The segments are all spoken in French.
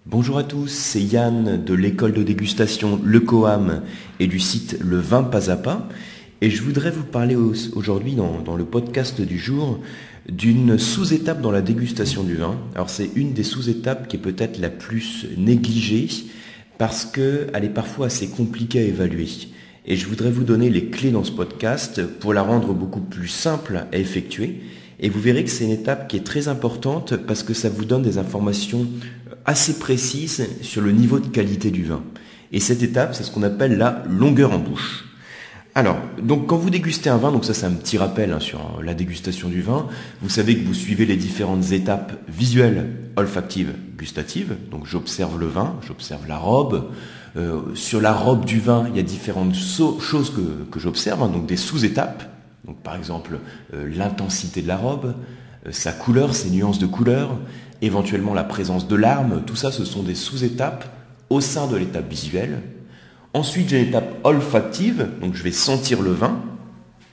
Bonjour à tous, c'est Yann de l'école de dégustation Le Coam et du site Le Vin Pas à Pas. Et je voudrais vous parler aujourd'hui dans le podcast du jour d'une sous-étape dans la dégustation du vin. Alors c'est une des sous-étapes qui est peut-être la plus négligée parce qu'elle est parfois assez compliquée à évaluer. Et je voudrais vous donner les clés dans ce podcast pour la rendre beaucoup plus simple à effectuer. Et vous verrez que c'est une étape qui est très importante parce que ça vous donne des informations assez précises sur le niveau de qualité du vin. Et cette étape, c'est ce qu'on appelle la longueur en bouche. Alors, donc quand vous dégustez un vin, donc ça c'est un petit rappel sur la dégustation du vin, vous savez que vous suivez les différentes étapes visuelles, olfactives, gustatives. Donc j'observe le vin, j'observe la robe. Sur la robe du vin, il y a différentes choses que j'observe, donc des sous-étapes. Donc par exemple l'intensité de la robe, sa couleur, ses nuances de couleur, éventuellement la présence de larmes, tout ça ce sont des sous-étapes au sein de l'étape visuelle. Ensuite j'ai l'étape olfactive, donc je vais sentir le vin.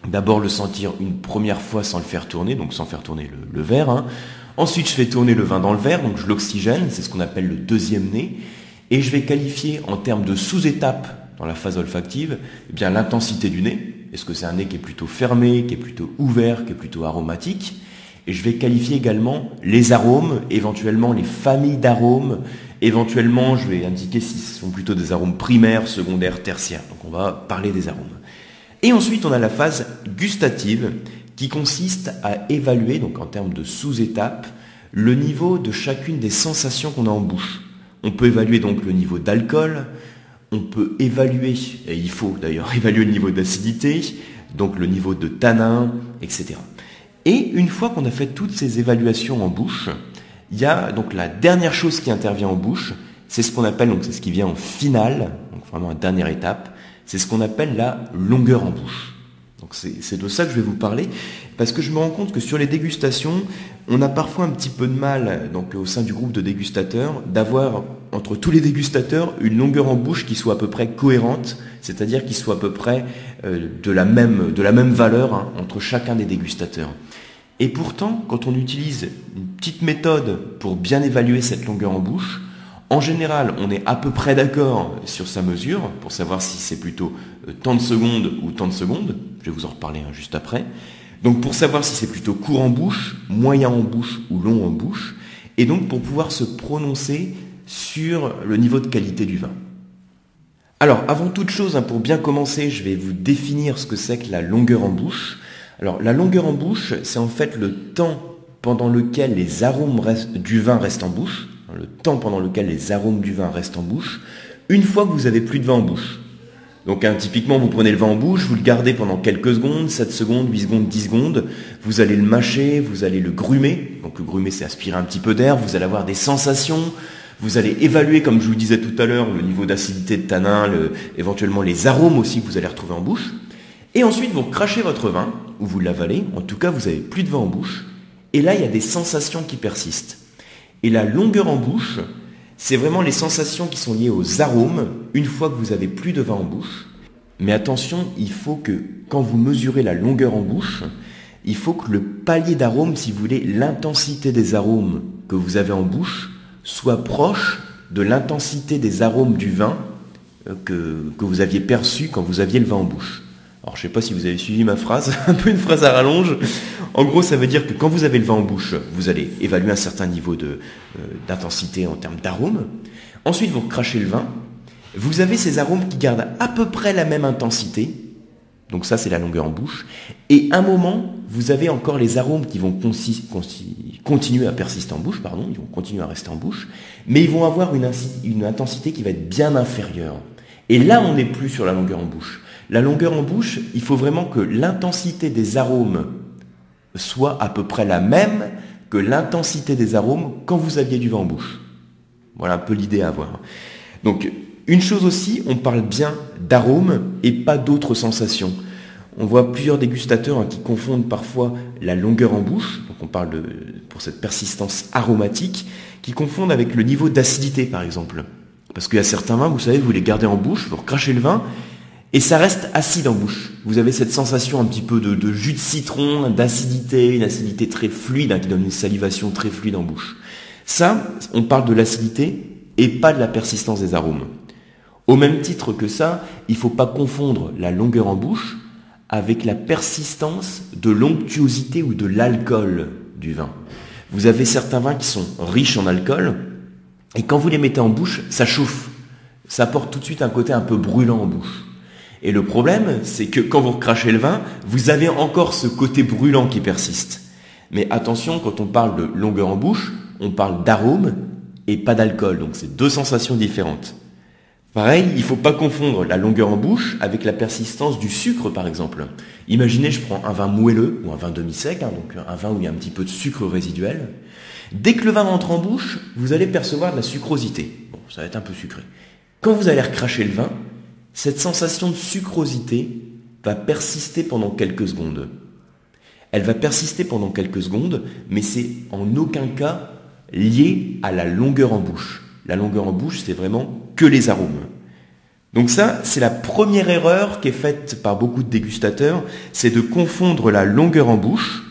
D'abord le sentir une première fois sans le faire tourner, donc sans faire tourner le verre. Ensuite je fais tourner le vin dans le verre, donc je l'oxygène, c'est ce qu'on appelle le deuxième nez. Et je vais qualifier en termes de sous-étapes dans la phase olfactive, eh bien l'intensité du nez. Est-ce que c'est un nez qui est plutôt fermé, qui est plutôt ouvert, qui est plutôt aromatique? Et je vais qualifier également les arômes, éventuellement les familles d'arômes. Éventuellement, je vais indiquer si ce sont plutôt des arômes primaires, secondaires, tertiaires. Donc on va parler des arômes. Et ensuite, on a la phase gustative qui consiste à évaluer, donc en termes de sous-étapes, le niveau de chacune des sensations qu'on a en bouche. On peut évaluer donc le niveau d'alcool, on peut évaluer, et il faut d'ailleurs évaluer le niveau d'acidité, donc le niveau de tanin, etc. Et une fois qu'on a fait toutes ces évaluations en bouche, il y a donc la dernière chose qui intervient en bouche, c'est ce qu'on appelle, donc c'est ce qui vient en finale, donc vraiment la dernière étape, c'est ce qu'on appelle la longueur en bouche. Donc c'est de ça que je vais vous parler, parce que je me rends compte que sur les dégustations, on a parfois un petit peu de mal, donc au sein du groupe de dégustateurs, d'avoir entre tous les dégustateurs une longueur en bouche qui soit à peu près cohérente, c'est-à-dire qui soit à peu près de la même valeur entre chacun des dégustateurs. Et pourtant, quand on utilise une petite méthode pour bien évaluer cette longueur en bouche, en général, on est à peu près d'accord sur sa mesure, pour savoir si c'est plutôt tant de secondes ou tant de secondes. Je vais vous en reparler juste après. Donc pour savoir si c'est plutôt court en bouche, moyen en bouche ou long en bouche. Et donc pour pouvoir se prononcer sur le niveau de qualité du vin. Alors avant toute chose, pour bien commencer, je vais vous définir ce que c'est que la longueur en bouche. Alors la longueur en bouche, c'est en fait le temps pendant lequel les arômes du vin restent en bouche. Le temps pendant lequel les arômes du vin restent en bouche, une fois que vous avez plus de vin en bouche. Donc typiquement, vous prenez le vin en bouche, vous le gardez pendant quelques secondes, 7 secondes, 8 secondes, 10 secondes, vous allez le mâcher, vous allez le grumer. Donc le grumer, c'est aspirer un petit peu d'air, vous allez avoir des sensations, vous allez évaluer, comme je vous le disais tout à l'heure, le niveau d'acidité de tanin, éventuellement les arômes aussi que vous allez retrouver en bouche. Et ensuite, vous crachez votre vin, ou vous l'avalez, en tout cas, vous n'avez plus de vin en bouche, et là, il y a des sensations qui persistent. Et la longueur en bouche, c'est vraiment les sensations qui sont liées aux arômes une fois que vous avez plus de vin en bouche. Mais attention, il faut que quand vous mesurez la longueur en bouche, il faut que le palier d'arômes, si vous voulez, l'intensité des arômes que vous avez en bouche, soit proche de l'intensité des arômes du vin que vous aviez perçu quand vous aviez le vin en bouche. Alors je ne sais pas si vous avez suivi ma phrase, un peu une phrase à rallonge. En gros, ça veut dire que quand vous avez le vin en bouche, vous allez évaluer un certain niveau d'intensité en termes d'arômes. Ensuite, vous recrachez le vin. Vous avez ces arômes qui gardent à peu près la même intensité. Donc ça, c'est la longueur en bouche. Et à un moment, vous avez encore les arômes qui vont continuer à persister en bouche, ils vont continuer à rester en bouche, mais ils vont avoir une intensité qui va être bien inférieure. Et là, on n'est plus sur la longueur en bouche. La longueur en bouche, il faut vraiment que l'intensité des arômes soit à peu près la même que l'intensité des arômes quand vous aviez du vin en bouche. Voilà un peu l'idée à avoir. Donc, une chose aussi, on parle bien d'arômes et pas d'autres sensations. On voit plusieurs dégustateurs qui confondent parfois la longueur en bouche, donc on parle pour cette persistance aromatique, qui confondent avec le niveau d'acidité par exemple. Parce qu'il y a certains vins, vous savez, vous les gardez en bouche, vous recrachez le vin, et ça reste acide en bouche. Vous avez cette sensation un petit peu de jus de citron, d'acidité, une acidité très fluide qui donne une salivation très fluide en bouche. Ça, on parle de l'acidité et pas de la persistance des arômes. Au même titre que ça, il ne faut pas confondre la longueur en bouche avec la persistance de l'onctuosité ou de l'alcool du vin. Vous avez certains vins qui sont riches en alcool, et quand vous les mettez en bouche, ça chauffe. Ça apporte tout de suite un côté un peu brûlant en bouche. Et le problème, c'est que quand vous recrachez le vin, vous avez encore ce côté brûlant qui persiste. Mais attention, quand on parle de longueur en bouche, on parle d'arôme et pas d'alcool, donc c'est deux sensations différentes. Pareil, il ne faut pas confondre la longueur en bouche avec la persistance du sucre, par exemple. Imaginez, je prends un vin moelleux ou un vin demi-sec, donc un vin où il y a un petit peu de sucre résiduel. Dès que le vin rentre en bouche, vous allez percevoir de la sucrosité. Bon, ça va être un peu sucré. Quand vous allez recracher le vin, cette sensation de sucrosité va persister pendant quelques secondes. Elle va persister pendant quelques secondes, mais c'est en aucun cas lié à la longueur en bouche. La longueur en bouche, c'est vraiment que les arômes. Donc ça, c'est la première erreur qui est faite par beaucoup de dégustateurs, c'est de confondre la longueur en bouche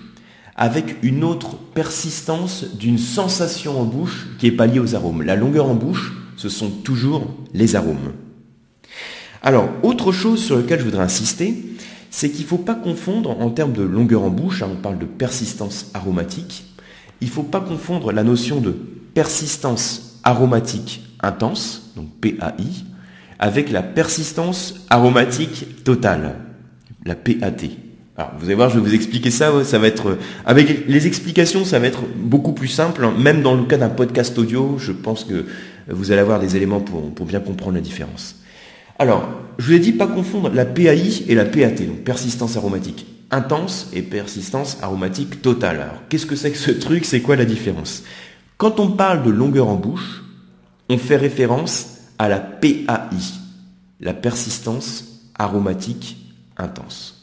avec une autre persistance d'une sensation en bouche qui n'est pas liée aux arômes. La longueur en bouche, ce sont toujours les arômes. Alors, autre chose sur laquelle je voudrais insister, c'est qu'il ne faut pas confondre en termes de longueur en bouche, on parle de persistance aromatique, il ne faut pas confondre la notion de persistance aromatique intense, donc PAI, avec la persistance aromatique totale, la PAT. Alors, vous allez voir, je vais vous expliquer ça, ça va être, avec les explications, ça va être beaucoup plus simple, même dans le cas d'un podcast audio, je pense que vous allez avoir des éléments pour bien comprendre la différence. Alors, je vous ai dit pas confondre la PAI et la PAT, donc persistance aromatique intense et persistance aromatique totale. Alors, qu'est-ce que c'est que ce truc? C'est quoi la différence? Quand on parle de longueur en bouche, on fait référence à la PAI, la persistance aromatique intense.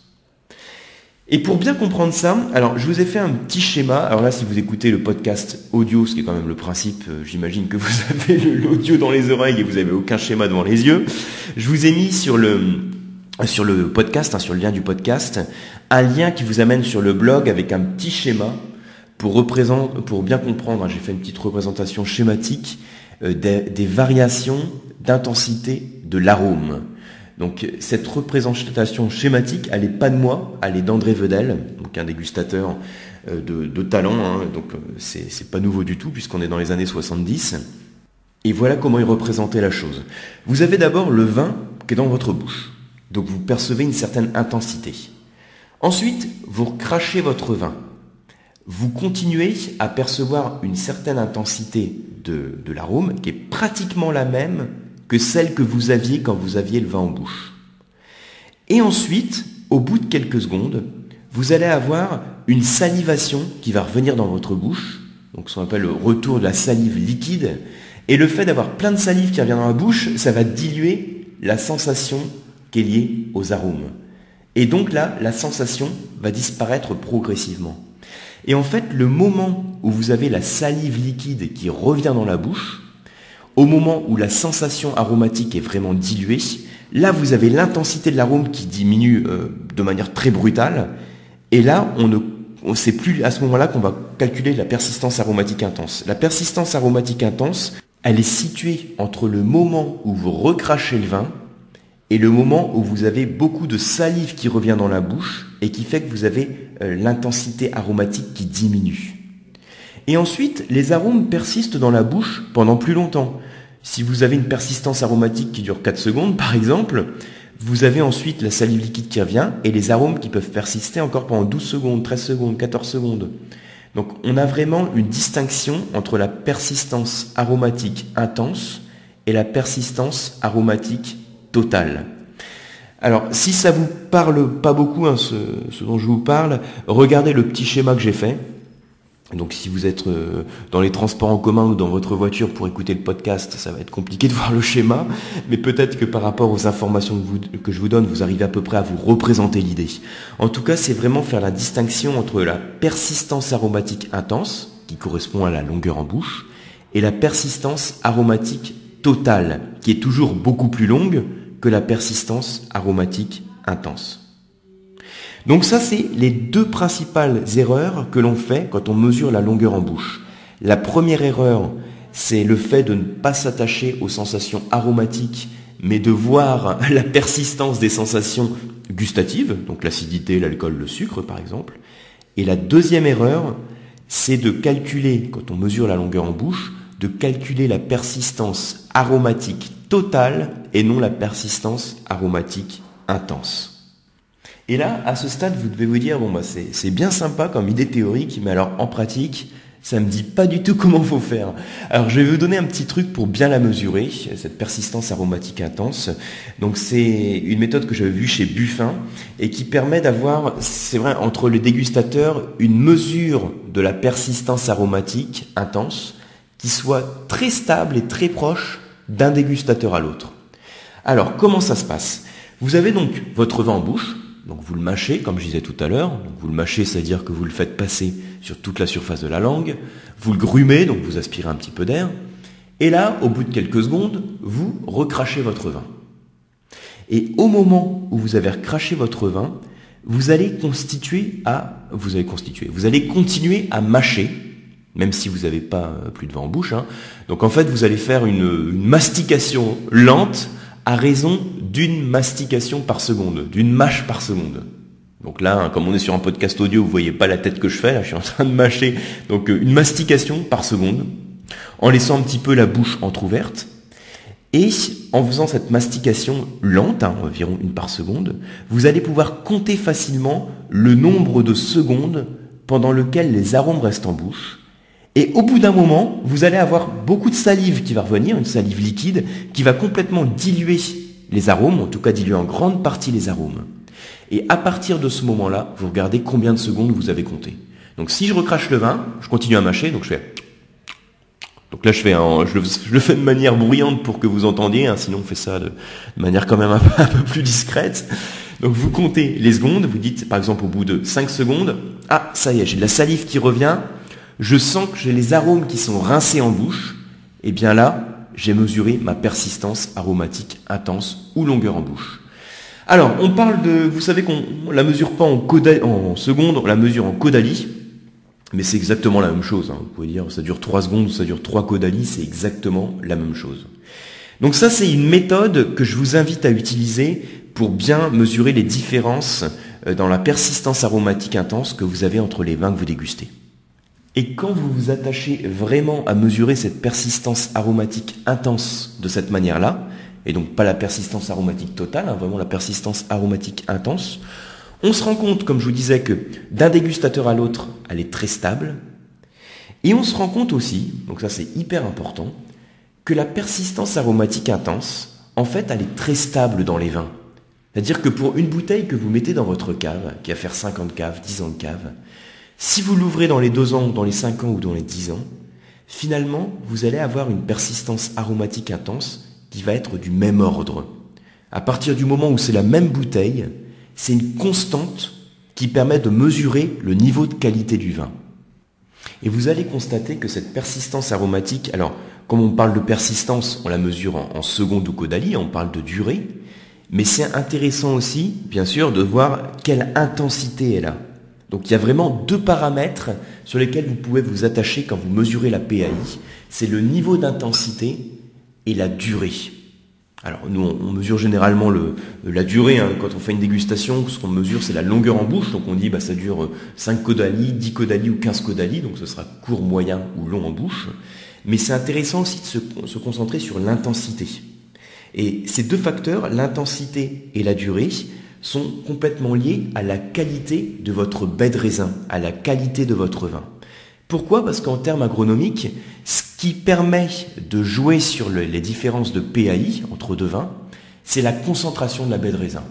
Et pour bien comprendre ça, alors je vous ai fait un petit schéma. Alors là, si vous écoutez le podcast audio, ce qui est quand même le principe, j'imagine que vous avez l'audio dans les oreilles et vous n'avez aucun schéma devant les yeux. Je vous ai mis sur le podcast, sur le lien du podcast, un lien qui vous amène sur le blog avec un petit schéma pour bien comprendre. J'ai fait une petite représentation schématique des variations d'intensité de l'arôme. Donc cette représentation schématique, elle n'est pas de moi, elle est d'André Vedel, donc un dégustateur de talent, donc c'est pas nouveau du tout puisqu'on est dans les années 70. Et voilà comment il représentait la chose. Vous avez d'abord le vin qui est dans votre bouche, donc vous percevez une certaine intensité. Ensuite, vous recrachez votre vin. Vous continuez à percevoir une certaine intensité de l'arôme qui est pratiquement la même que celle que vous aviez quand vous aviez le vin en bouche. Et ensuite, au bout de quelques secondes, vous allez avoir une salivation qui va revenir dans votre bouche, donc ce qu'on appelle le retour de la salive liquide, et le fait d'avoir plein de salive qui revient dans la bouche, ça va diluer la sensation qui est liée aux arômes. Et donc là, la sensation va disparaître progressivement. Et en fait, le moment où vous avez la salive liquide qui revient dans la bouche, au moment où la sensation aromatique est vraiment diluée, là vous avez l'intensité de l'arôme qui diminue de manière très brutale, et là c'est plus à ce moment-là qu'on va calculer la persistance aromatique intense. La persistance aromatique intense, elle est située entre le moment où vous recrachez le vin et le moment où vous avez beaucoup de salive qui revient dans la bouche et qui fait que vous avez l'intensité aromatique qui diminue. Et ensuite, les arômes persistent dans la bouche pendant plus longtemps. Si vous avez une persistance aromatique qui dure 4 secondes, par exemple, vous avez ensuite la salive liquide qui revient et les arômes qui peuvent persister encore pendant 12 secondes, 13 secondes, 14 secondes. Donc on a vraiment une distinction entre la persistance aromatique intense et la persistance aromatique totale. Alors, si ça vous parle pas beaucoup, ce dont je vous parle, regardez le petit schéma que j'ai fait. Donc si vous êtes dans les transports en commun ou dans votre voiture pour écouter le podcast, ça va être compliqué de voir le schéma, mais peut-être que par rapport aux informations que je vous donne, vous arrivez à peu près à vous représenter l'idée. En tout cas, c'est vraiment faire la distinction entre la persistance aromatique intense, qui correspond à la longueur en bouche, et la persistance aromatique totale, qui est toujours beaucoup plus longue que la persistance aromatique intense. Donc ça, c'est les deux principales erreurs que l'on fait quand on mesure la longueur en bouche. La première erreur, c'est le fait de ne pas s'attacher aux sensations aromatiques, mais de voir la persistance des sensations gustatives, donc l'acidité, l'alcool, le sucre par exemple. Et la deuxième erreur, c'est de calculer, quand on mesure la longueur en bouche, de calculer la persistance aromatique totale et non la persistance aromatique intense. Et là, à ce stade, vous devez vous dire, bon c'est bien sympa comme idée théorique, mais alors en pratique, ça me dit pas du tout comment faut faire. Alors je vais vous donner un petit truc pour bien la mesurer, cette persistance aromatique intense. Donc c'est une méthode que j'avais vue chez Buffin et qui permet d'avoir, c'est vrai, entre les dégustateurs, une mesure de la persistance aromatique intense qui soit très stable et très proche d'un dégustateur à l'autre. Alors comment ça se passe? Vous avez donc votre vin en bouche. Donc vous le mâchez, comme je disais tout à l'heure. Donc vous le mâchez, c'est-à-dire que vous le faites passer sur toute la surface de la langue. Vous le grumez, donc vous aspirez un petit peu d'air. Et là, au bout de quelques secondes, vous recrachez votre vin. Et au moment où vous avez recraché votre vin, vous allez continuer à mâcher, même si vous n'avez pas plus de vin en bouche. Donc en fait, vous allez faire une mastication lente à raison d'une mastication par seconde, d'une mâche par seconde. Donc là, comme on est sur un podcast audio, vous voyez pas la tête que je fais, là je suis en train de mâcher, donc une mastication par seconde, en laissant un petit peu la bouche entrouverte, et en faisant cette mastication lente, environ une par seconde, vous allez pouvoir compter facilement le nombre de secondes pendant lequel les arômes restent en bouche. Et au bout d'un moment, vous allez avoir beaucoup de salive qui va revenir, une salive liquide, qui va complètement diluer les arômes, en tout cas diluer en grande partie les arômes. Et à partir de ce moment-là, vous regardez combien de secondes vous avez compté. Donc si je recrache le vin, je continue à mâcher, donc je fais... Donc là je le fais de manière bruyante pour que vous entendiez, sinon on fait ça de manière quand même un peu plus discrète. Donc vous comptez les secondes, vous dites par exemple au bout de 5 secondes, ah ça y est, j'ai de la salive qui revient, je sens que j'ai les arômes qui sont rincés en bouche, et bien là, j'ai mesuré ma persistance aromatique intense ou longueur en bouche. Alors, on parle de, vous savez qu'on la mesure pas en secondes, on la mesure en caudali, mais c'est exactement la même chose. Vous pouvez dire ça dure 3 secondes ou ça dure 3 caudali, c'est exactement la même chose. Donc ça, c'est une méthode que je vous invite à utiliser pour bien mesurer les différences dans la persistance aromatique intense que vous avez entre les vins que vous dégustez. Et quand vous vous attachez vraiment à mesurer cette persistance aromatique intense de cette manière-là, et donc pas la persistance aromatique totale, vraiment la persistance aromatique intense, on se rend compte, comme je vous disais, que d'un dégustateur à l'autre, elle est très stable. Et on se rend compte aussi, donc ça c'est hyper important, que la persistance aromatique intense, en fait, elle est très stable dans les vins. C'est-à-dire que pour une bouteille que vous mettez dans votre cave, qui va faire 5 ans de cave, 10 ans de cave, si vous l'ouvrez dans les 2 ans, dans les 5 ans ou dans les 10 ans, finalement, vous allez avoir une persistance aromatique intense qui va être du même ordre. À partir du moment où c'est la même bouteille, c'est une constante qui permet de mesurer le niveau de qualité du vin. Et vous allez constater que cette persistance aromatique, alors, comme on parle de persistance, on la mesure en secondes ou caudali, on parle de durée, mais c'est intéressant aussi, bien sûr, de voir quelle intensité elle a. Donc il y a vraiment 2 paramètres sur lesquels vous pouvez vous attacher quand vous mesurez la PAI. C'est le niveau d'intensité et la durée. Alors nous on mesure généralement la durée, quand on fait une dégustation, ce qu'on mesure c'est la longueur en bouche, donc on dit ça dure 5 caudali, 10 caudali ou 15 caudali, donc ce sera court, moyen ou long en bouche. Mais c'est intéressant aussi de se concentrer sur l'intensité. Et ces 2 facteurs, l'intensité et la durée, sont complètement liés à la qualité de votre baie de raisin, à la qualité de votre vin. Pourquoi ? Parce qu'en termes agronomiques, ce qui permet de jouer sur les différences de PAI entre 2 vins, c'est la concentration de la baie de raisin.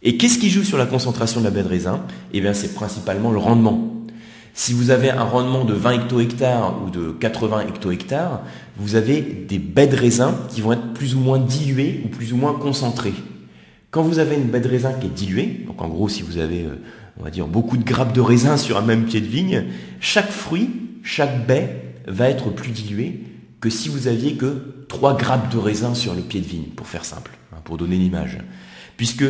Et qu'est-ce qui joue sur la concentration de la baie de raisin ? Eh bien, c'est principalement le rendement. Si vous avez un rendement de 20 hecto-hectares ou de 80 hecto-hectares, vous avez des baies de raisin qui vont être plus ou moins diluées ou plus ou moins concentrées. Quand vous avez une baie de raisin qui est diluée, donc en gros si vous avez, on va dire, beaucoup de grappes de raisin sur un même pied de vigne, chaque fruit, chaque baie va être plus diluée que si vous aviez que 3 grappes de raisin sur le pied de vigne, pour faire simple, pour donner une image. Puisque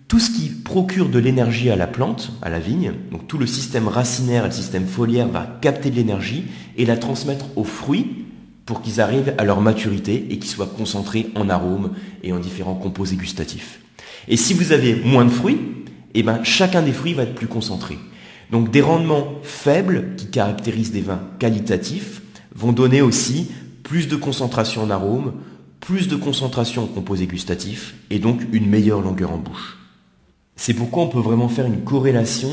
tout ce qui procure de l'énergie à la plante, à la vigne, donc tout le système racinaire et le système foliaire va capter de l'énergie et la transmettre aux fruits pour qu'ils arrivent à leur maturité et qu'ils soient concentrés en arômes et en différents composés gustatifs. Et si vous avez moins de fruits, eh ben, chacun des fruits va être plus concentré. Donc des rendements faibles qui caractérisent des vins qualitatifs vont donner aussi plus de concentration en arômes, plus de concentration en composés gustatifs et donc une meilleure longueur en bouche. C'est pourquoi on peut vraiment faire une corrélation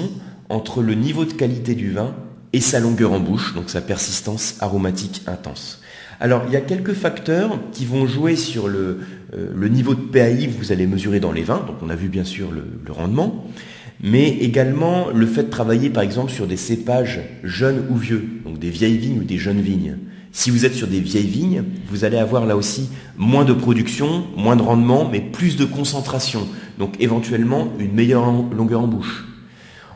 entre le niveau de qualité du vin et sa longueur en bouche, donc sa persistance aromatique intense. Alors, il y a quelques facteurs qui vont jouer sur le niveau de PAI que vous allez mesurer dans les vins. Donc, on a vu bien sûr le rendement, mais également le fait de travailler par exemple sur des cépages jeunes ou vieux, donc des vieilles vignes ou des jeunes vignes. Si vous êtes sur des vieilles vignes, vous allez avoir là aussi moins de production, moins de rendement, mais plus de concentration. Donc, éventuellement, une meilleure longueur en bouche.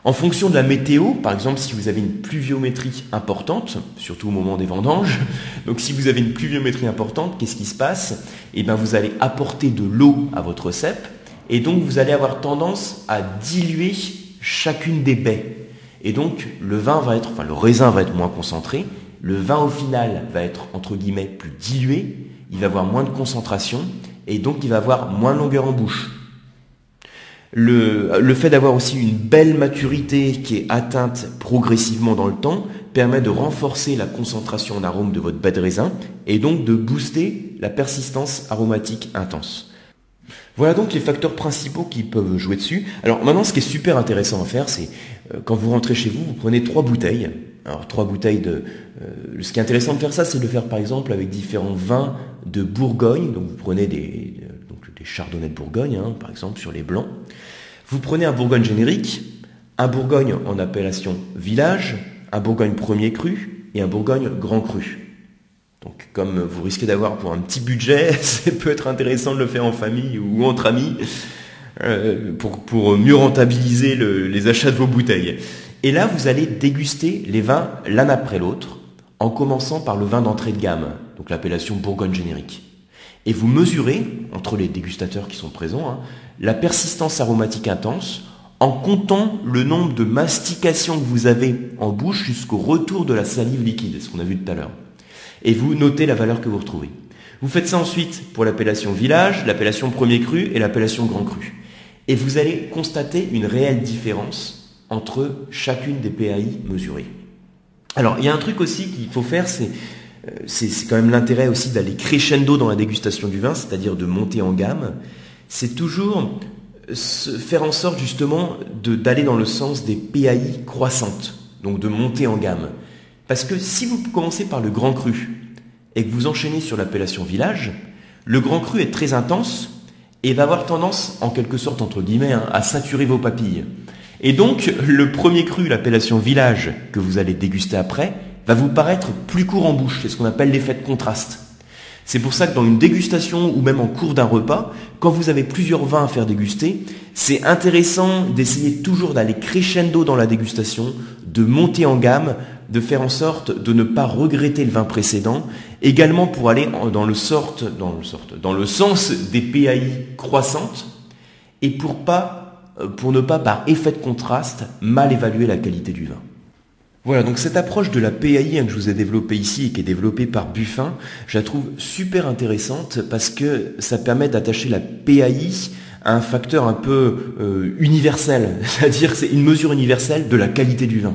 En fonction de la météo, par exemple, si vous avez une pluviométrie importante, surtout au moment des vendanges, donc si vous avez une pluviométrie importante, qu'est-ce qui se passe? Eh bien, vous allez apporter de l'eau à votre cep, et donc vous allez avoir tendance à diluer chacune des baies. Et donc, le raisin va être moins concentré, le vin au final va être, entre guillemets, plus dilué, il va avoir moins de concentration, et donc il va avoir moins de longueur en bouche. Le fait d'avoir aussi une belle maturité qui est atteinte progressivement dans le temps permet de renforcer la concentration en arôme de votre baie de raisin et donc de booster la persistance aromatique intense. Voilà donc les facteurs principaux qui peuvent jouer dessus. Alors maintenant, ce qui est super intéressant à faire, c'est quand vous rentrez chez vous, vous prenez 3 bouteilles. Alors 3 bouteilles ce qui est intéressant de faire ça, c'est de le faire par exemple avec différents vins de Bourgogne. Donc vous prenez des chardonnays de Bourgogne, par exemple sur les blancs. Vous prenez un Bourgogne générique, un Bourgogne en appellation village, un Bourgogne premier cru et un Bourgogne grand cru. Donc comme vous risquez d'avoir pour un petit budget, ça peut être intéressant de le faire en famille ou entre amis pour mieux rentabiliser les achats de vos bouteilles. Et là, vous allez déguster les vins l'un après l'autre, en commençant par le vin d'entrée de gamme, donc l'appellation Bourgogne générique. Et vous mesurez, entre les dégustateurs qui sont présents, la persistance aromatique intense en comptant le nombre de mastications que vous avez en bouche jusqu'au retour de la salive liquide, ce qu'on a vu tout à l'heure. Et vous notez la valeur que vous retrouvez. Vous faites ça ensuite pour l'appellation village, l'appellation premier cru et l'appellation grand cru. Et vous allez constater une réelle différence entre chacune des PAI mesurées. Alors, il y a un truc aussi qu'il faut faire, c'est quand même l'intérêt aussi d'aller crescendo dans la dégustation du vin, c'est-à-dire de monter en gamme. C'est toujours faire en sorte justement d'aller dans le sens des PAI croissantes, donc de monter en gamme. Parce que si vous commencez par le grand cru et que vous enchaînez sur l'appellation village, le grand cru est très intense et va avoir tendance, en quelque sorte, entre guillemets, à saturer vos papilles. Et donc, le premier cru, l'appellation village, que vous allez déguster après, va vous paraître plus court en bouche. C'est ce qu'on appelle l'effet de contraste. C'est pour ça que dans une dégustation ou même en cours d'un repas, quand vous avez plusieurs vins à faire déguster, c'est intéressant d'essayer toujours d'aller crescendo dans la dégustation, de monter en gamme, de faire en sorte de ne pas regretter le vin précédent, également pour aller dans le sens des PAI croissantes et pour ne pas, par effet de contraste, mal évaluer la qualité du vin. Voilà, donc cette approche de la PAI que je vous ai développée ici et qui est développée par Buffin, je la trouve super intéressante parce que ça permet d'attacher la PAI à un facteur un peu universel, c'est-à-dire que c'est une mesure universelle de la qualité du vin.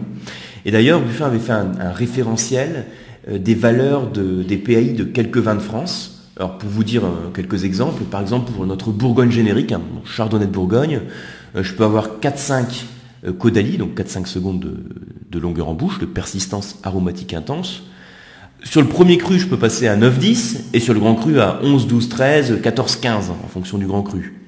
Et d'ailleurs, Buffin avait fait un référentiel des valeurs des PAI de quelques vins de France. Alors pour vous dire quelques exemples, par exemple pour notre Bourgogne générique, Chardonnay de Bourgogne, je peux avoir 4-5 Caudalie, donc 4-5 secondes de longueur en bouche, de persistance aromatique intense. Sur le premier cru, je peux passer à 9-10, et sur le grand cru à 11-12-13, 14-15, en fonction du grand cru.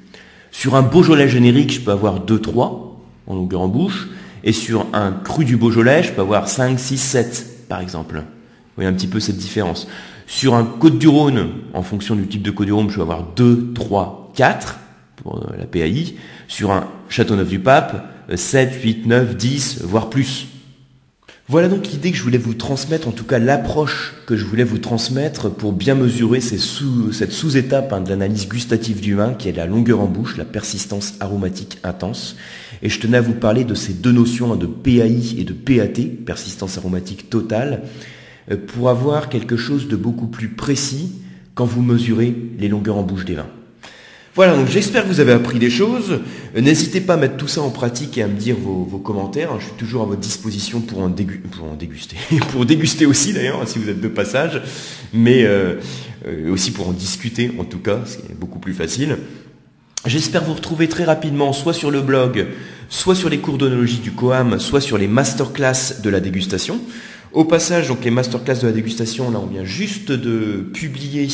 Sur un Beaujolais générique, je peux avoir 2-3 en longueur en bouche, et sur un cru du Beaujolais, je peux avoir 5-6-7, par exemple. Vous voyez un petit peu cette différence. Sur un Côtes-du-Rhône, en fonction du type de Côtes-du-Rhône, je peux avoir 2, 3, 4 pour la PAI. Sur un Châteauneuf-du-Pape, 7, 8, 9, 10, voire plus. Voilà donc l'idée que je voulais vous transmettre, en tout cas l'approche que je voulais vous transmettre pour bien mesurer cette sous-étape de l'analyse gustative du vin, qui est la longueur en bouche, la persistance aromatique intense. Et je tenais à vous parler de ces deux notions de PAI et de PAT, persistance aromatique totale, pour avoir quelque chose de beaucoup plus précis quand vous mesurez les longueurs en bouche des vins. Voilà, donc j'espère que vous avez appris des choses. N'hésitez pas à mettre tout ça en pratique et à me dire vos commentaires. Je suis toujours à votre disposition pour en déguster. Pour déguster aussi d'ailleurs, si vous êtes de passage. Mais aussi pour en discuter en tout cas, c'est beaucoup plus facile. J'espère vous retrouver très rapidement, soit sur le blog, soit sur les cours d'œnologie du COAM, soit sur les masterclass de la dégustation. Au passage, donc les masterclass de la dégustation, là on vient juste de publier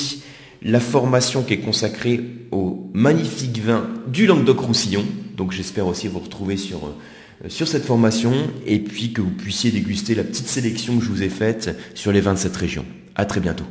la formation qui est consacrée au magnifique vin du Languedoc-Roussillon. Donc j'espère aussi vous retrouver sur cette formation et puis que vous puissiez déguster la petite sélection que je vous ai faite sur les vins de cette région. À très bientôt.